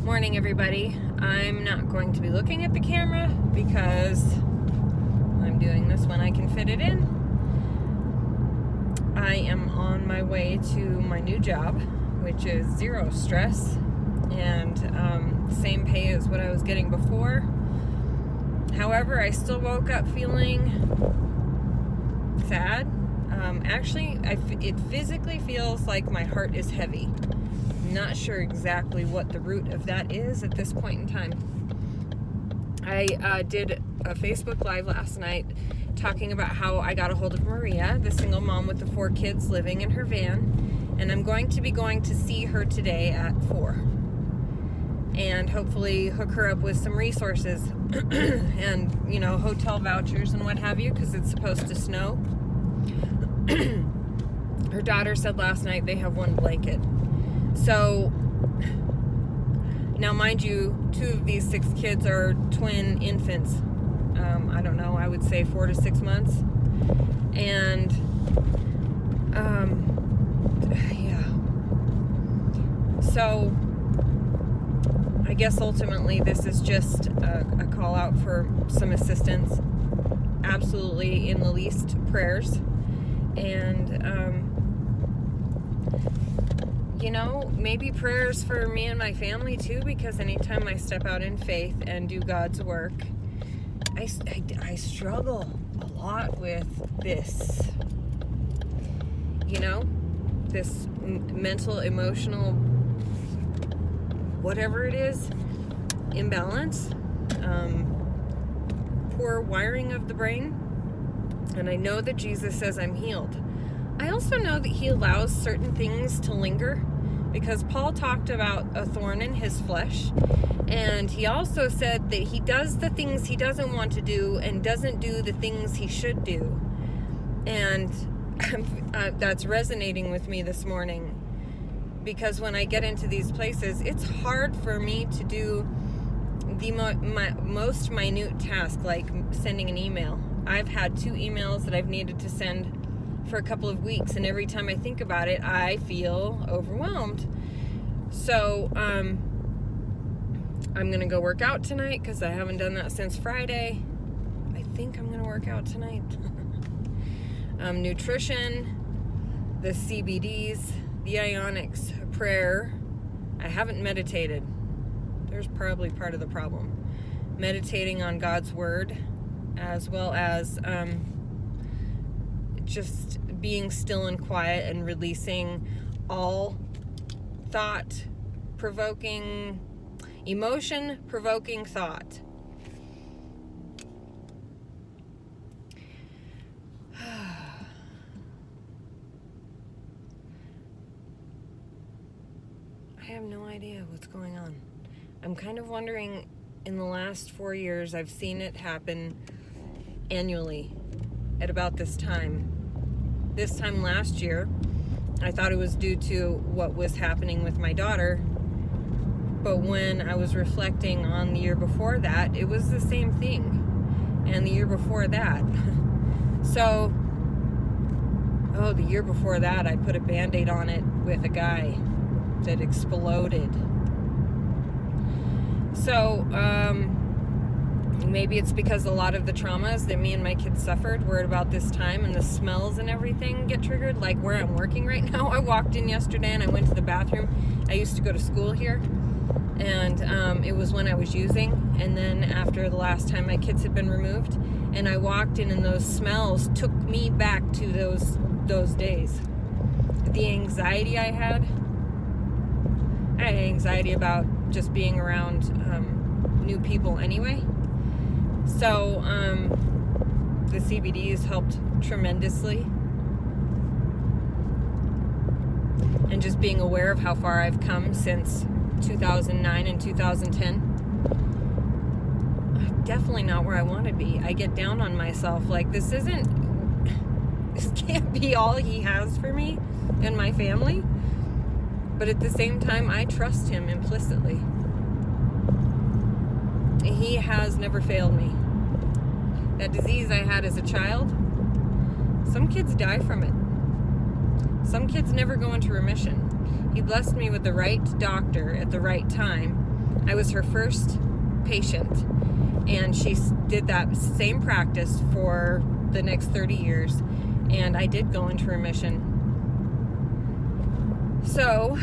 Morning, everybody. I'm not going to be looking at the camera because I'm doing this when I can fit it in. I am on my way to my new job, which is zero stress and same pay as what I was getting before. However, I still woke up feeling sad. Actually, it physically feels like my heart is heavy. Not sure exactly what the root of that is at this point in time. I did a Facebook Live last night talking about how I got a hold of Maria, the single mom with the 4 kids living in her van, and I'm going to be going to see her today at 4 and hopefully hook her up with some resources and, hotel vouchers and what have you, because it's supposed to snow. Her daughter said last night they have 1 blanket. So, now mind you, 2 of these 6 kids are twin infants. I don't know, I would say 4 to 6 months. And, yeah. So, I guess ultimately this is just a call out for some assistance. Absolutely in the least prayers. And, maybe prayers for me and my family too, because anytime I step out in faith and do God's work, I struggle a lot with this, this mental, emotional, whatever it is, imbalance, poor wiring of the brain. And I know that Jesus says I'm healed. I also know that he allows certain things to linger, because Paul talked about a thorn in his flesh, and he also said that he does the things he doesn't want to do and doesn't do the things he should do. And that's resonating with me this morning, because when I get into these places, it's hard for me to do the most minute task, like sending an email. I've had 2 emails that I've needed to send for a couple of weeks, and every time I think about it, I feel overwhelmed. So, I'm gonna go work out tonight, because I haven't done that since Friday. I think I'm gonna work out tonight. Nutrition, the CBDs, the ionics, prayer. I haven't meditated. There's probably part of the problem. Meditating on God's word, as well as just being still and quiet and releasing all emotion-provoking thought. I have no idea what's going on. I'm kind of wondering, in the last 4 years, I've seen it happen annually at about this time. This time last year, I thought it was due to what was happening with my daughter, but when I was reflecting on the year before that, it was the same thing, and the year before that. So, the year before that, I put a Band-Aid on it with a guy that exploded. So, maybe it's because a lot of the traumas that me and my kids suffered were at about this time, and the smells and everything get triggered. Like where I'm working right now, I walked in yesterday and I went to the bathroom. I used to go to school here, and it was when I was using, and then after the last time my kids had been removed, and I walked in, and those smells took me back to those days. The anxiety I had anxiety about just being around new people anyway. So, the CBDs helped tremendously. And just being aware of how far I've come since 2009 and 2010. I'm definitely not where I want to be. I get down on myself. Like, this can't be all he has for me and my family. But at the same time, I trust him implicitly. He has never failed me. That disease I had as a child, some kids die from it. Some kids never go into remission. He blessed me with the right doctor at the right time. I was her first patient, and she did that same practice for the next 30 years, and I did go into remission. So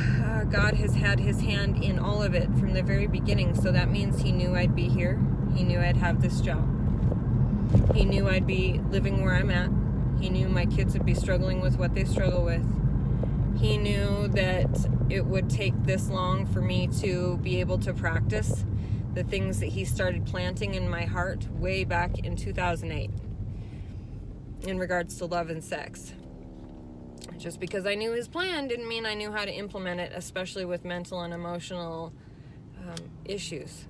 God has had his hand in all of it from the very beginning, so that means he knew I'd be here. He knew I'd have this job. He knew I'd be living where I'm at. He knew my kids would be struggling with what they struggle with. He knew that it would take this long for me to be able to practice the things that he started planting in my heart way back in 2008 in regards to love and sex. Just because I knew his plan didn't mean I knew how to implement it, especially with mental and emotional issues.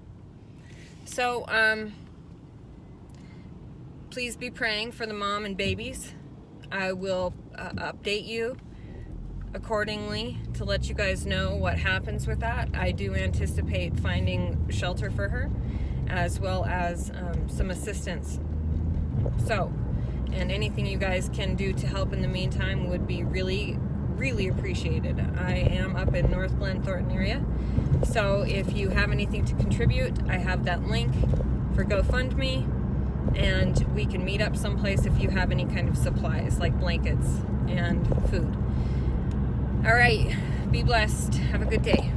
So, please be praying for the mom and babies. I will update you accordingly to let you guys know what happens with that. I do anticipate finding shelter for her, as well as some assistance. So, and anything you guys can do to help in the meantime would be really, really appreciated. I am up in North Glen Thornton area, so if you have anything to contribute, I have that link for GoFundMe, and we can meet up someplace if you have any kind of supplies like blankets and food. All right, be blessed. Have a good day.